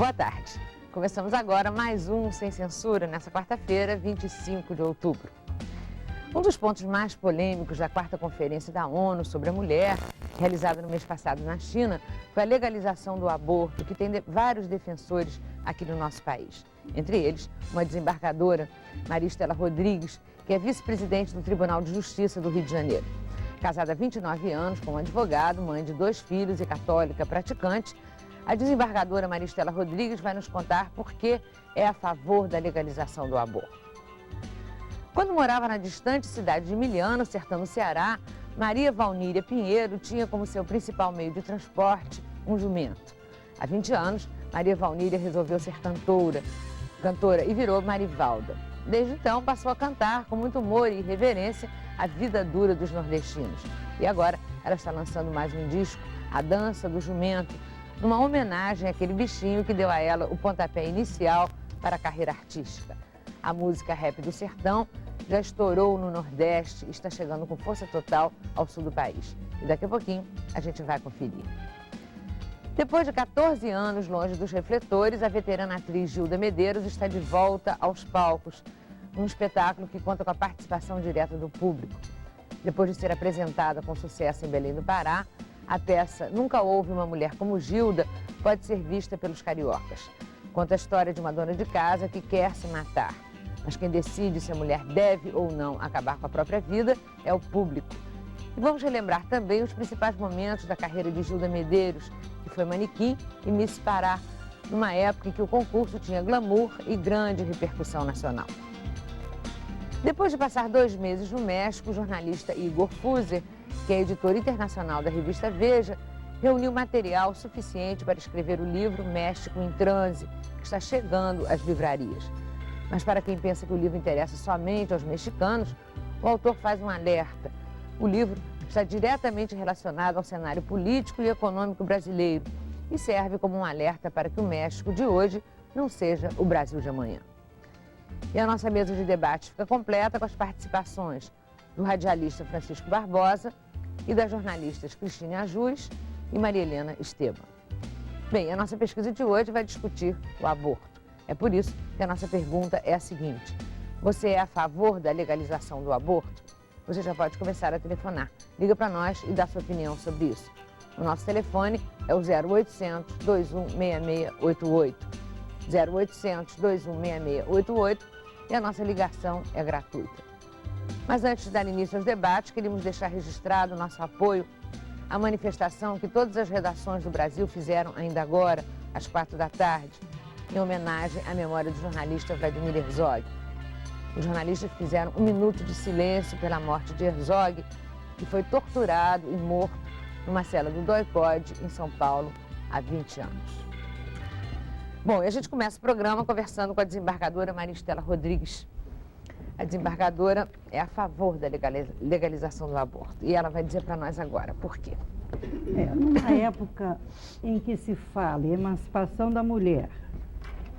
Boa tarde. Começamos agora mais um Sem Censura, nessa quarta-feira, 25 de outubro. Um dos pontos mais polêmicos da quarta conferência da ONU sobre a mulher, realizada no mês passado na China, foi a legalização do aborto, que tem vários defensores aqui no nosso país. Entre eles, uma desembargadora, Maria Estela Rodrigues, que é vice-presidente do Tribunal de Justiça do Rio de Janeiro. Casada há 29 anos com um advogado, mãe de 2 filhos e católica praticante, a desembargadora Maria Estela Rodrigues vai nos contar por que é a favor da legalização do aborto. Quando morava na distante cidade de Milhã, no sertão do Ceará, Maria Valníria Pinheiro tinha como seu principal meio de transporte um jumento. Há 20 anos, Maria Valníria resolveu ser cantora e virou Marivalda. Desde então, passou a cantar com muito humor e irreverência a vida dura dos nordestinos. E agora, ela está lançando mais um disco, A Dança do Jumento, numa homenagem àquele bichinho que deu a ela o pontapé inicial para a carreira artística. A música Rap do Sertão já estourou no Nordeste e está chegando com força total ao sul do país. E daqui a pouquinho a gente vai conferir. Depois de 14 anos longe dos refletores, a veterana atriz Gilda Medeiros está de volta aos palcos, num espetáculo que conta com a participação direta do público. Depois de ser apresentada com sucesso em Belém do Pará, a peça Nunca Houve uma Mulher como Gilda pode ser vista pelos cariocas. Conta a história de uma dona de casa que quer se matar. Mas quem decide se a mulher deve ou não acabar com a própria vida é o público. E vamos relembrar também os principais momentos da carreira de Gilda Medeiros, que foi manequim e Miss Pará, numa época em que o concurso tinha glamour e grande repercussão nacional. Depois de passar 2 meses no México, o jornalista Igor Fuser, que é editor internacional da revista Veja, reuniu material suficiente para escrever o livro México em Transe, que está chegando às livrarias. Mas para quem pensa que o livro interessa somente aos mexicanos, o autor faz um alerta. O livro está diretamente relacionado ao cenário político e econômico brasileiro e serve como um alerta para que o México de hoje não seja o Brasil de amanhã. E a nossa mesa de debate fica completa com as participações do radialista Francisco Barbosa e das jornalistas Cristine Ajus e Maria Helena Esteban. Bem, a nossa pesquisa de hoje vai discutir o aborto. É por isso que a nossa pergunta é a seguinte: você é a favor da legalização do aborto? Você já pode começar a telefonar. Liga para nós e dá sua opinião sobre isso. O nosso telefone é o 0800 21 6688. 0800 21 6688 e a nossa ligação é gratuita. Mas antes de dar início aos debates, queríamos deixar registrado o nosso apoio à manifestação que todas as redações do Brasil fizeram ainda agora, às 4 da tarde, em homenagem à memória do jornalista Vladimir Herzog. Os jornalistas fizeram 1 minuto de silêncio pela morte de Herzog, que foi torturado e morto numa cela do DOI-CODE, em São Paulo, há 20 anos. Bom, e a gente começa o programa conversando com a desembargadora Maria Estela Rodrigues. A desembargadora é a favor da legalização do aborto e ela vai dizer para nós agora por quê. Numa época em que se fala em emancipação da mulher,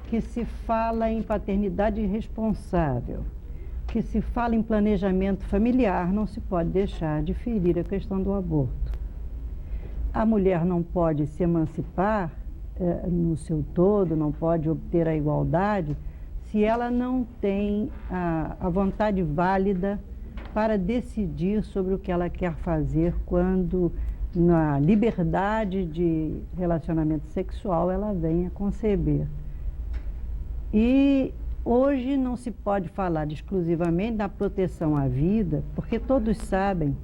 que se fala em paternidade responsável, que se fala em planejamento familiar, não se pode deixar de ferir a questão do aborto. A mulher não pode se emancipar no seu todo, não pode obter a igualdade, se ela não tem a vontade válida para decidir sobre o que ela quer fazer quando, na liberdade de relacionamento sexual, ela venha conceber. E hoje não se pode falar exclusivamente da proteção à vida, porque todos sabem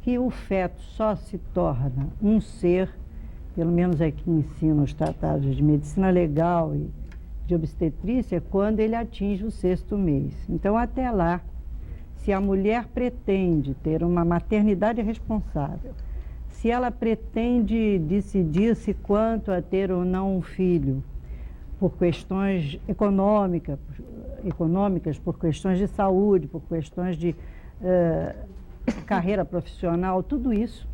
que o feto só se torna um ser, pelo menos é que ensinam os tratados de medicina legal e de obstetrícia, quando ele atinge o 6º mês. Então, até lá, se a mulher pretende ter uma maternidade responsável, se ela pretende decidir-se quanto a ter ou não um filho, por questões econômicas, por questões de saúde, por questões de carreira profissional, tudo isso,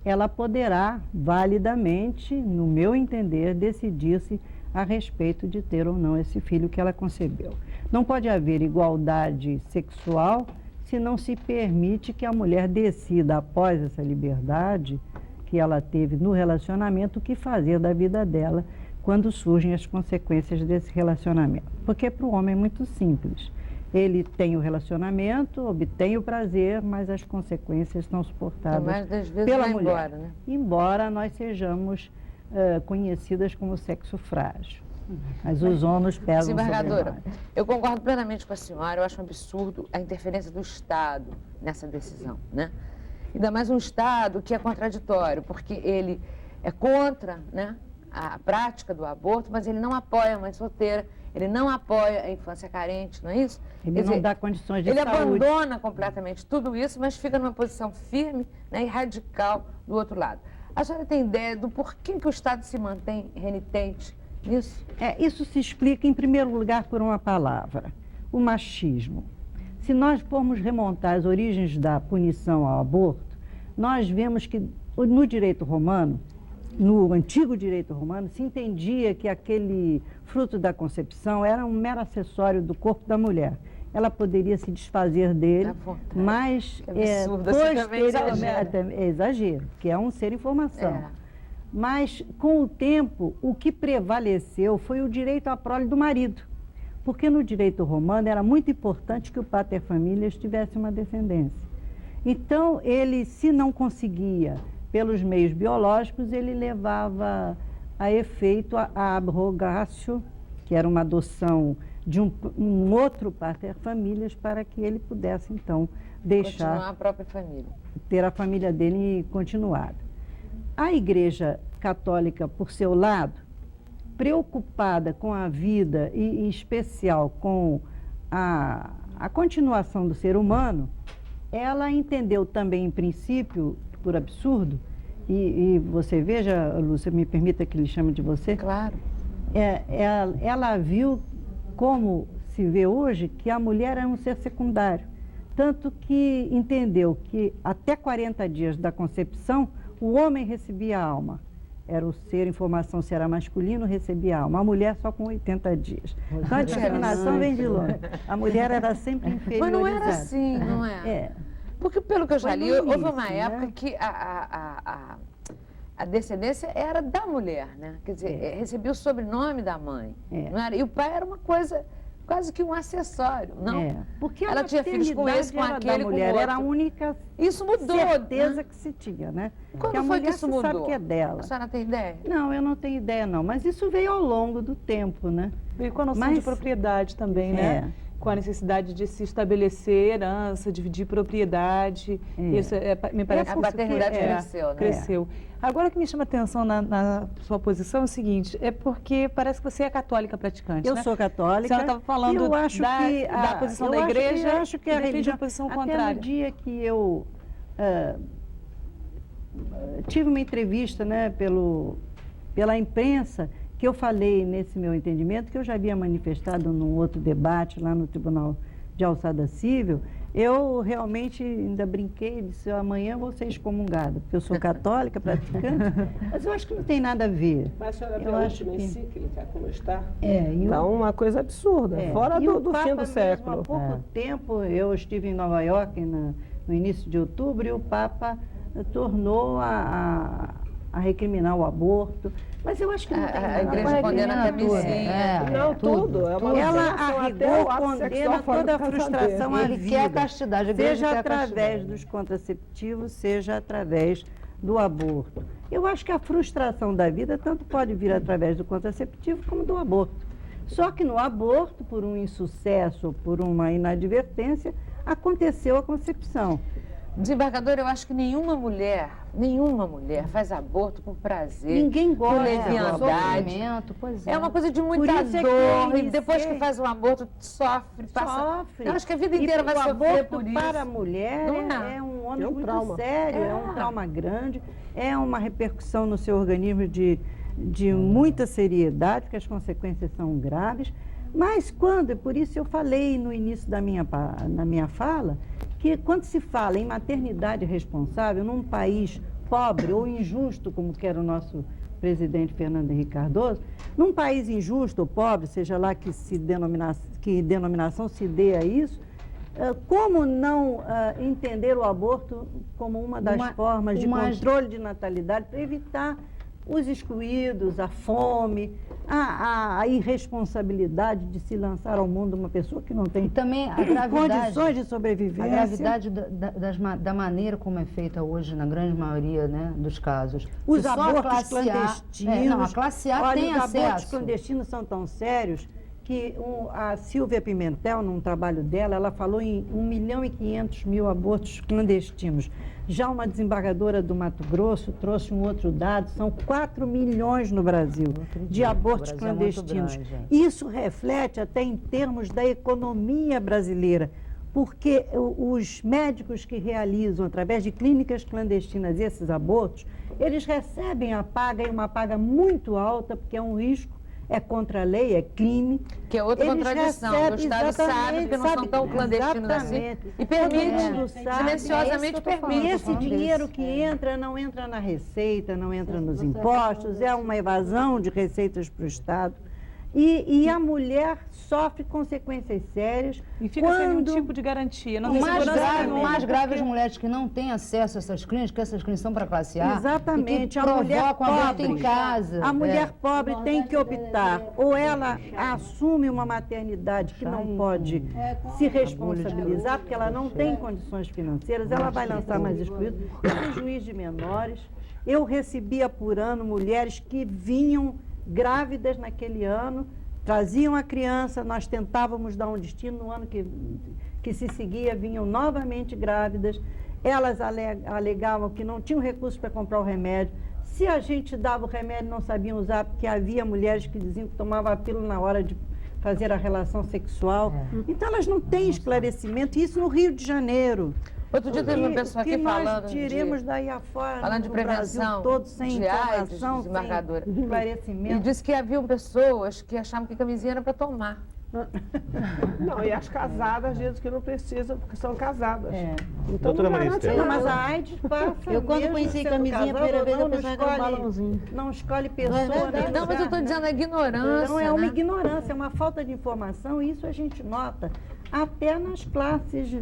ela poderá validamente, no meu entender, decidir-se a respeito de ter ou não esse filho que ela concebeu. Não pode haver igualdade sexual se não se permite que a mulher decida, após essa liberdade que ela teve no relacionamento, o que fazer da vida dela quando surgem as consequências desse relacionamento. Porque para o homem é muito simples. Ele tem o relacionamento, obtém o prazer, mas as consequências são suportadas das vezes pela vai mulher. Embora, né? Embora nós sejamos conhecidas como sexo frágil. Mas os ônus pesam sobre Desembargadora, nós. eu concordo plenamente com a senhora, eu acho um absurdo a interferência do Estado nessa decisão, né? Ainda mais um Estado que é contraditório, porque ele é contra, né, a prática do aborto, mas ele não apoia a mãe solteira, ele não apoia a infância carente, não é isso? Ele não dá condições de ele saúde. Ele abandona completamente tudo isso, mas fica numa posição firme, né, e radical do outro lado. A senhora tem ideia do porquê que o Estado se mantém renitente nisso? Isso se explica, em primeiro lugar, por uma palavra: o machismo. Se nós formos remontar as origens da punição ao aborto, nós vemos que no direito romano, no antigo direito romano, se entendia que aquele fruto da concepção era um mero acessório do corpo da mulher. Ela poderia se desfazer dele, mas posteriormente, é exagero, que é um ser em formação. Mas, com o tempo, o que prevaleceu foi o direito à prole do marido. Porque no direito romano era muito importante que o paterfamilias tivesse uma descendência. Então, ele, se não conseguia pelos meios biológicos, ele levava a efeito a abrogatio, que era uma adoção de um outro paterfamilias, para que ele pudesse, então, deixar... Continuar a própria família. Ter a família dele continuada. A Igreja Católica, por seu lado, preocupada com a vida e, em especial, com a continuação do ser humano, ela entendeu também, em princípio, por absurdo, e você veja, Lúcia, me permita que lhe chame de você. Claro. Ela viu, como se vê hoje, que a mulher é um ser secundário. Tanto que entendeu que até 40 dias da concepção, o homem recebia a alma. Era o ser em formação, se era masculino, recebia a alma. A mulher só com 80 dias. Então a discriminação vem de longe. A mulher era sempre inferiorizada. Mas não era assim, não é? Porque, pelo que eu já li, houve uma época que a descendência era da mulher, né? Quer dizer, recebia o sobrenome da mãe. Não era? E o pai era uma coisa, quase que um acessório, não? Porque ela tinha filhos com esse, com aquele, com o outro. Era a única certeza que se tinha, né? Quando que a foi mulher que isso mudou? sabe que é dela. A senhora tem ideia? Não, eu não tenho ideia, não. Mas isso veio ao longo do tempo, né? Veio com a noção de propriedade também, né? Com a necessidade de se estabelecer herança, dividir propriedade. Isso me parece que a paternidade cresceu, né? Cresceu. Agora, o que me chama a atenção na sua posição é o seguinte, é porque parece que você é católica praticante, Eu né? sou católica. A senhora estava falando da posição da igreja, eu acho que a religião, a posição até contrária. no dia que eu tive uma entrevista, né, pela imprensa, que eu falei nesse meu entendimento, que eu já havia manifestado num outro debate lá no Tribunal de Alçada Civil, eu realmente ainda brinquei, disse, amanhã eu vou ser excomungada, porque eu sou católica, praticante, mas eu acho que não tem nada a ver. Mas a senhora viu a última encíclica, como está? Então, uma coisa absurda, fora do fim do século. Há pouco tempo, eu estive em Nova York no início de outubro, e o Papa tornou a recriminar o aborto. Mas eu acho que não tem nada. A igreja condena a camisinha. Não, tudo. Ela a rigor condena toda a frustração à vida. Ele quer a castidade. Seja através dos contraceptivos, seja através do aborto. Eu acho que a frustração da vida tanto pode vir através do contraceptivo como do aborto. Só que no aborto, por um insucesso, por uma inadvertência, aconteceu a concepção. Desembargador, eu acho que nenhuma mulher faz aborto por prazer. Ninguém gosta. Por leviandade. É uma coisa de muita dor. E depois que faz um aborto, sofre. Eu acho que a vida inteira vai sofrer por isso. Para a mulher é um ônus muito sério, é um trauma grande, é uma repercussão no seu organismo de muita seriedade, porque as consequências são graves. Mas por isso eu falei no início na minha fala, que quando se fala em maternidade responsável, num país pobre ou injusto, como quer o nosso presidente Fernando Henrique Cardoso, num país injusto ou pobre, seja lá que denominação se dê a isso, como não entender o aborto como uma das formas de controle de natalidade para evitar os excluídos, a fome, a irresponsabilidade de se lançar ao mundo uma pessoa que não tem e também a gravidade, condições de sobrevivência. A gravidade da maneira como é feita hoje, na grande maioria, né, dos casos. Os abortos clandestinos. A classe A tem acesso. Os abortos clandestinos são tão sérios que a Silvia Pimentel, num trabalho dela, ela falou em 1.500.000 abortos clandestinos. Já uma desembargadora do Mato Grosso trouxe um outro dado, são 4 milhões no Brasil de abortos clandestinos. Isso reflete até em termos da economia brasileira, porque os médicos que realizam, através de clínicas clandestinas, esses abortos, eles recebem a paga, e uma paga muito alta, porque é um risco, é contra a lei, é crime. Que é outra contradição. O Estado sabe que não são tão clandestinos assim e permite, silenciosamente permite. E esse dinheiro que entra, não entra na receita, não entra nos impostos, é uma evasão de receitas para o Estado. E a mulher sofre consequências sérias. E fica sem nenhum tipo de garantia. Não o mais grave as mulheres que não têm acesso a essas clínicas, que essas clínicas são para classe A. Exatamente. A mulher pobre em casa. A mulher pobre tem que optar. Ou ela assume uma maternidade que não pode se responsabilizar, porque ela não tem condições financeiras, ela vai lançar mais excluídos. Eu fui juiz de menores, eu recebia por ano mulheres que vinham grávidas naquele ano, traziam a criança, nós tentávamos dar um destino, no ano que se seguia vinham novamente grávidas, elas alegavam que não tinham recursos para comprar o remédio, se a gente dava o remédio não sabiam usar, porque havia mulheres que diziam que tomavam a pílula na hora de fazer a relação sexual, então elas não têm esclarecimento, isso no Rio de Janeiro. Outro dia teve uma pessoa aqui falando nós tiremos daí afora, falando de prevenção, todo sem informação, sem esclarecimento. E disse que haviam pessoas que achavam que camisinha era para tomar. Não, e as casadas dizem que não precisam, porque são casadas. Então, não Maristela, mas a AIDS passa. Eu quando conheci camisinha a primeira vez, eu pensava que era um balãozinho. Não escolhe pessoa. Não, mas eu estou dizendo a ignorância. Não, é uma ignorância, é uma falta de informação, e isso a gente nota até nas classes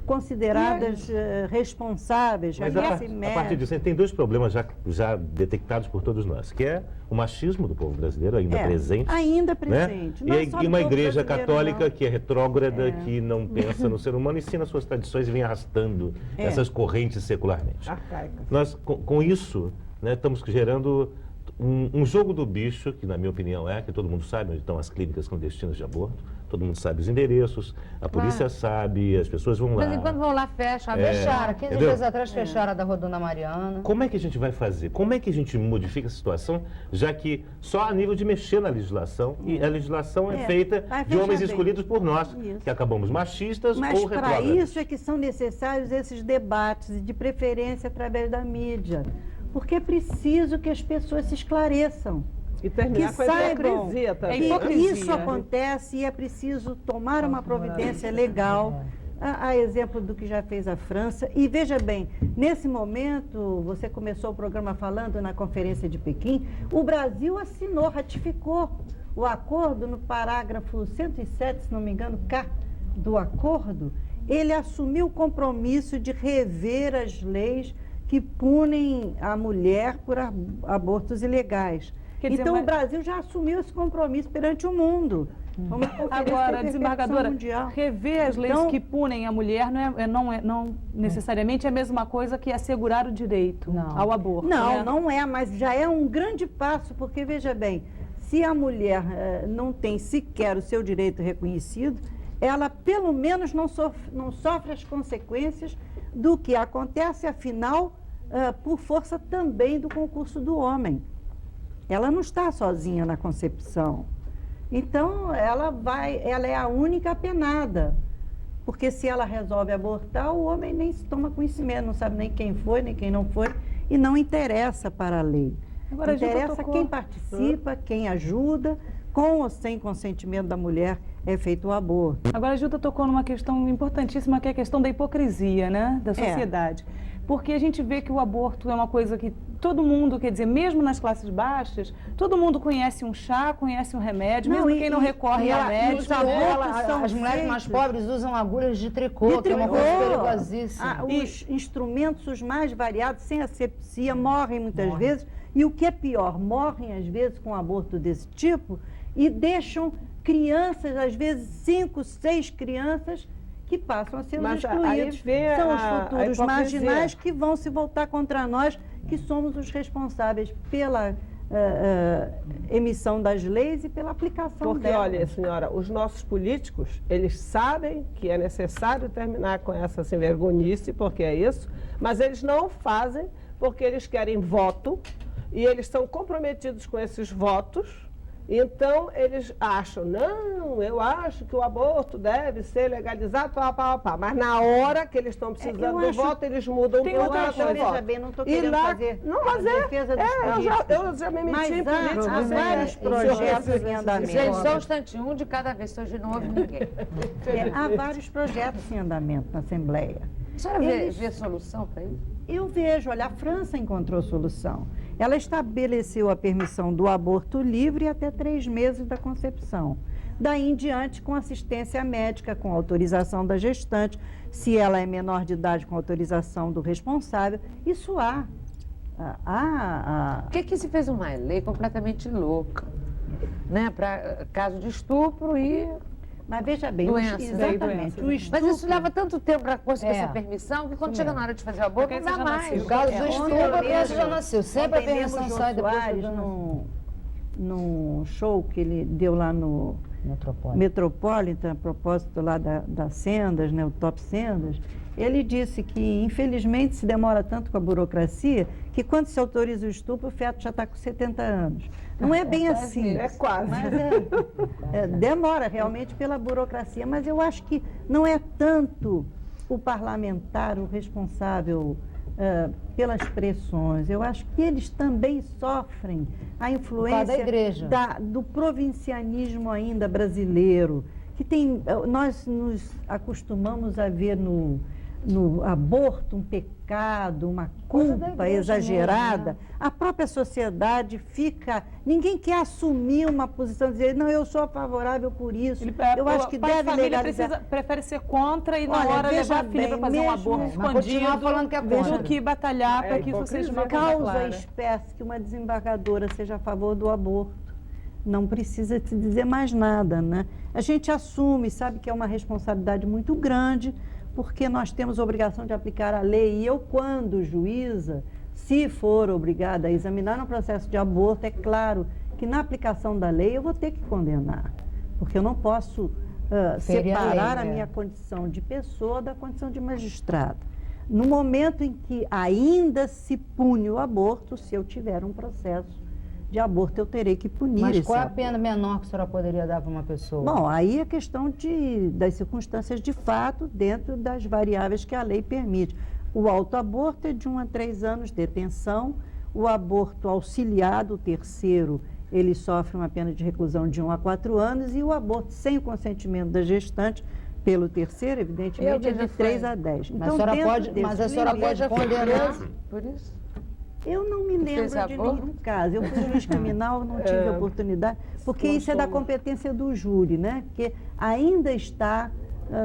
consideradas responsáveis. Mas a partir disso, tem dois problemas já detectados por todos nós, que é o machismo do povo brasileiro ainda presente. Ainda presente. Né? E uma igreja católica que é retrógrada, que não pensa no ser humano, ensina suas tradições e vem arrastando essas correntes secularmente. Arcaicas. Nós, com isso, né, estamos gerando um jogo do bicho, que na minha opinião que todo mundo sabe onde estão as clínicas clandestinas de aborto, todo mundo sabe os endereços, a polícia sabe, as pessoas vão lá. Mas enquanto vão lá, fecham. Fecharam, 15 dias atrás fecharam a da Rodona Mariana. Como é que a gente vai fazer? Como é que a gente modifica a situação, já que só a nível de mexer na legislação, e a legislação é feita de homens escolhidos por nós, que acabamos machistas ou retrógrados. Mas para isso é que são necessários esses debates, e de preferência através da mídia. Porque é preciso que as pessoas se esclareçam. E terminar com a hipocrisia também. Isso acontece e é preciso tomar uma providência legal, a exemplo do que já fez a França. E veja bem, nesse momento, você começou o programa falando na Conferência de Pequim, o Brasil assinou, ratificou o acordo no parágrafo 107, se não me engano, K do acordo, ele assumiu o compromisso de rever as leis que punem a mulher por abortos ilegais. Então, o Brasil já assumiu esse compromisso perante o mundo. Agora, desembargadora, rever as leis que punem a mulher não necessariamente é a mesma coisa que assegurar o direito ao aborto. Não é, mas já é um grande passo, porque, veja bem, se a mulher não tem sequer o seu direito reconhecido, ela, pelo menos, não sofre as consequências do que acontece, afinal, por força também do concurso do homem. Ela não está sozinha na concepção. Então, ela é a única apenada. Porque se ela resolve abortar, o homem nem se toma conhecimento, não sabe nem quem foi, nem quem não foi, e não interessa para a lei. Agora, interessa quem participa, quem ajuda, com ou sem consentimento da mulher, é feito o aborto. Agora, a Gilda tocou numa questão importantíssima, que é a questão da hipocrisia, né, da sociedade. Porque a gente vê que o aborto é uma coisa que todo mundo, quer dizer, mesmo nas classes baixas, todo mundo conhece um chá, conhece um remédio, mesmo quem não recorre a médico. As mulheres mais pobres usam agulhas de tricô, que é uma coisa perigosíssima. Os instrumentos os mais variados, sem asepsia, morrem muitas vezes. E o que é pior, morrem às vezes com aborto desse tipo e deixam crianças, às vezes 5, 6 crianças, que passam a ser excluídos. São os futuros marginais que vão se voltar contra nós, que somos os responsáveis pela emissão das leis e pela aplicação delas. Porque, olha, senhora, os nossos políticos, eles sabem que é necessário terminar com essa vergonhice, porque é isso, mas eles não fazem porque eles querem voto e eles são comprometidos com esses votos. Então, eles acham, não, eu acho que o aborto deve ser legalizado, mas na hora que eles estão precisando do voto, eles mudam o voto. Veja bem, não estou querendo fazer defesa dos políticos. Eu já me meti em política. Há vários projetos em andamento. Gente, só um instantinho, um de cada vez, hoje não ouve ninguém. Há vários projetos em andamento na Assembleia. A senhora vê solução para isso? Eu vejo, olha, a França encontrou solução. Ela estabeleceu a permissão do aborto livre até 3 meses da concepção. Daí em diante, com assistência médica, com autorização da gestante, se ela é menor de idade, com autorização do responsável. Isso há. Por que se fez uma lei completamente louca, né, para caso de estupro e... Mas veja bem, exatamente. O estupro... Mas isso leva tanto tempo para conseguir essa permissão que quando chega na hora de fazer o aborto não dá mais. O caso do estupro, a criança já nasceu. Sempre a permissão sai depois. Num show que ele deu lá no Metropolitan, a propósito lá das sendas, né, o Top Sendas, ele disse que, infelizmente, se demora tanto com a burocracia que quando se autoriza o estupro, o feto já está com 70 anos. Não é bem assim. É quase. Mas demora realmente pela burocracia, mas eu acho que não é tanto o parlamentar o responsável pelas pressões. Eu acho que eles também sofrem a influência da igreja. Do provincianismo ainda brasileiro, que tem, nós nos acostumamos a ver no aborto um pecado, uma culpa exagerada. Mesmo, né? A própria sociedade fica... Ninguém quer assumir uma posição, dizer, não, eu sou favorável por isso. Eu acho que deve legalizar. Prefere ser contra e na hora levar a filha para fazer um aborto escondido falando que é contra. do que batalhar para que isso seja uma coisa causa clara. espécie que uma desembargadora seja a favor do aborto. Não precisa se dizer mais nada, né? A gente assume, sabe que é uma responsabilidade muito grande, porque nós temos a obrigação de aplicar a lei. E eu, quando juíza, se for obrigada a examinar no processo de aborto, é claro que na aplicação da lei eu vou ter que condenar, porque eu não posso separar a minha condição de pessoa da condição de magistrado. No momento em que ainda se pune o aborto, se eu tiver um processo de aborto, eu terei que punir Mas esse qual é a aborto. pena menor que a senhora poderia dar para uma pessoa? Bom, aí é questão das circunstâncias de fato dentro das variáveis que a lei permite. O autoaborto é de 1 a 3 anos de detenção, o aborto auxiliado, o terceiro, ele sofre uma pena de reclusão de 1 a 4 anos e o aborto sem o consentimento da gestante, pelo terceiro, evidentemente, é de 3 a 10. Então, mas a senhora pode condenar por isso? Eu não me lembro de nenhum caso. Eu fui juiz criminal, não tive oportunidade, porque isso é da competência do júri, né? Que ainda está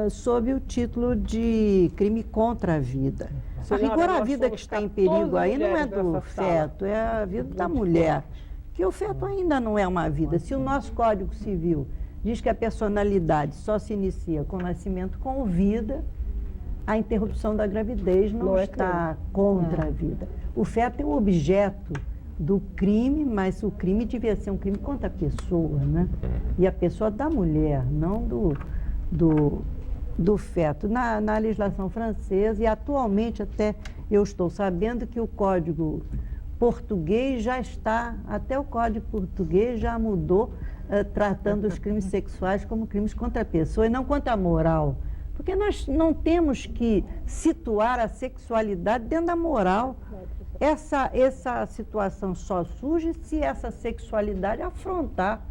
sob o título de crime contra a vida. A rigor, a vida que está em perigo aí não é do feto, é a vida da mulher. Que o feto ainda não é uma vida. Se o nosso Código Civil diz que a personalidade só se inicia com o nascimento com vida, a interrupção da gravidez não está contra a vida. O feto é o objeto do crime, mas o crime devia ser um crime contra a pessoa, né? E a pessoa da mulher, não do feto. Na legislação francesa, e atualmente até eu estou sabendo que o Código Português já está, até o Código Português já mudou, tratando os crimes sexuais como crimes contra a pessoa e não contra a moral. Porque nós não temos que situar a sexualidade dentro da moral. Essa situação só surge se essa sexualidade afrontar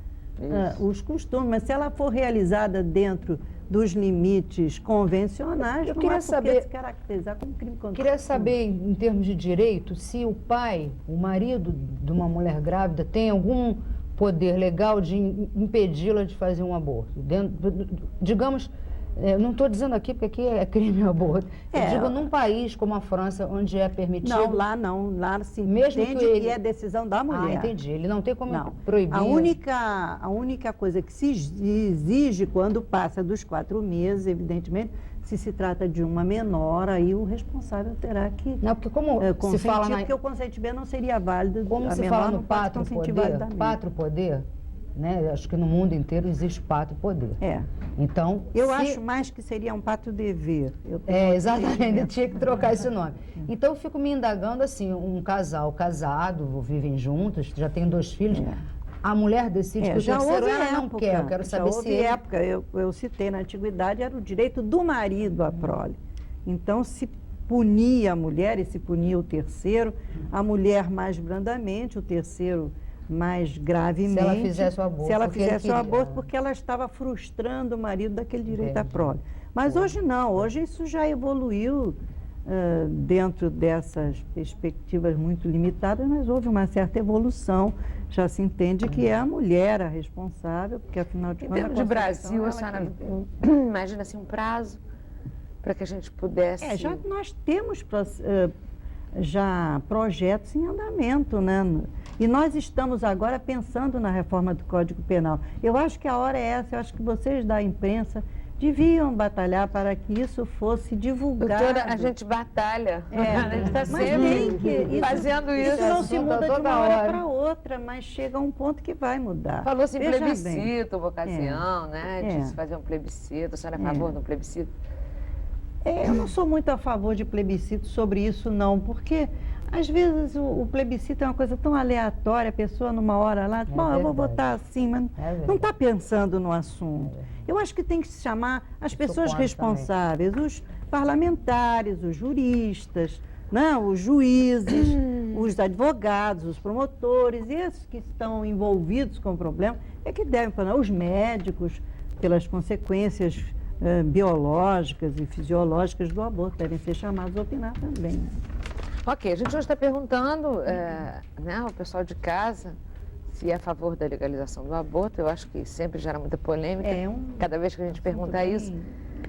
os costumes. Mas se ela for realizada dentro dos limites convencionais, Eu não queria é porque saber- se caracterizar como crime contra Queria saber, em termos de direito, se o pai, o marido de uma mulher grávida, tem algum poder legal de impedi-la de fazer um aborto. Digamos, não estou dizendo aqui porque aqui é crime o aborto. Eu digo num país como a França, onde é permitido... Não. Lá se Mesmo entende que é decisão da mulher. Ah, entendi. Ele não tem como Não. proibir. A única coisa que se exige quando passa dos 4 meses, evidentemente, se trata de uma menor, aí o responsável terá que Não, porque como se fala porque o consentimento não seria válido. Como a se menor fala no não pode pátrio consentir poder, validamente. né? Acho que no mundo inteiro existe pátrio poder. Então, eu acho mais que seria um pátrio dever. Exatamente, tinha que trocar esse nome. Então, eu fico me indagando assim, um casal casado, vivem juntos, já tem 2 filhos, a mulher decide que o terceiro ela não quer. Eu quero saber se ele... época, eu citei na antiguidade, era o direito do marido à prole. Então, se punia a mulher e se punia o terceiro, a mulher mais brandamente, o terceiro mais gravemente. Se ela fizesse o aborto. Se ela fizesse o aborto, porque ela estava frustrando o marido daquele direito à prole. Mas hoje não, hoje isso já evoluiu dentro dessas perspectivas muito limitadas, mas houve uma certa evolução. Já se entende que é a mulher a responsável, porque afinal de contas... Em termos de Brasil, a senhora imagina assim um prazo para que a gente pudesse... Nós temos já projetos em andamento, né? E nós estamos agora pensando na reforma do Código Penal. Eu acho que a hora é essa, eu acho que vocês da imprensa deviam batalhar para que isso fosse divulgado. Doutora, a gente batalha. A gente está sempre fazendo isso. Isso não se muda de uma hora para outra, mas chega a um ponto que vai mudar. Falou-se em plebiscito, uma ocasião, né? De se fazer um plebiscito. A senhora é a favor de um plebiscito? Eu não sou muito a favor de plebiscito sobre isso, não, porque às vezes o plebiscito é uma coisa tão aleatória, a pessoa numa hora lá, eu vou votar assim, mas não está pensando no assunto. Eu acho que tem que se chamar as pessoas responsáveis, os parlamentares, os juristas, né, os juízes, os advogados, os promotores, esses que estão envolvidos com o problema, é que devem falar, os médicos, pelas consequências biológicas e fisiológicas do aborto, devem ser chamados a opinar também. Ok, a gente hoje está perguntando ao pessoal de casa se é a favor da legalização do aborto. Eu acho que sempre gera muita polêmica. Cada vez que a gente pergunta isso,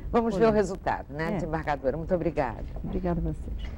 vamos ver o resultado, né, desembargadora? Muito obrigada. Obrigada a vocês.